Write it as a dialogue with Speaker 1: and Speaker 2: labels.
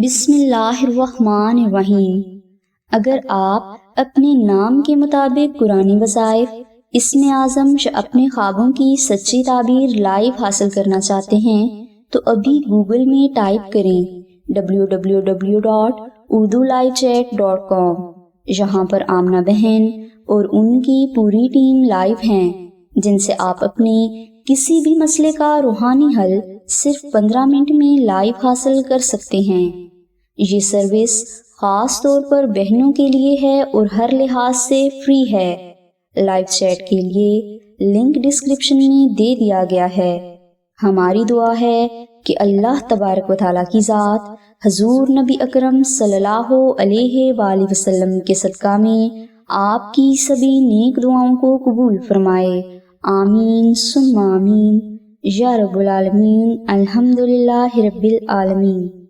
Speaker 1: بسم اللہ الرحمن الرحیم۔ اگر آپ اپنے نام کے مطابق قرآنی وظائف اسم اعظم اپنے خوابوں کی سچی تعبیر لائیو حاصل کرنا چاہتے ہیں تو ابھی گوگل میں ٹائپ کریں www.urdulivechat.com۔ یہاں پر آمنہ بہن اور ان کی پوری ٹیم لائیو ہیں جن سے آپ اپنے کسی بھی مسئلے کا روحانی حل صرف 15 منٹ میں لائیو حاصل کر سکتے ہیں۔ یہ سروس خاص طور پر بہنوں کے لیے ہے اور ہر لحاظ سے فری ہے۔ لائیو چیٹ کے لیے لنک ڈسکرپشن میں دے دیا گیا ہے۔ ہماری دعا ہے کہ اللہ تبارک و تعالیٰ کی ذات حضور نبی اکرم صلی اللہ علیہ وآلہ وسلم کے صدقہ میں آپ کی سبھی نیک دعاؤں کو قبول فرمائے۔ آمین ثم آمین یا رب العالمین۔ الحمدللہ رب العالمین۔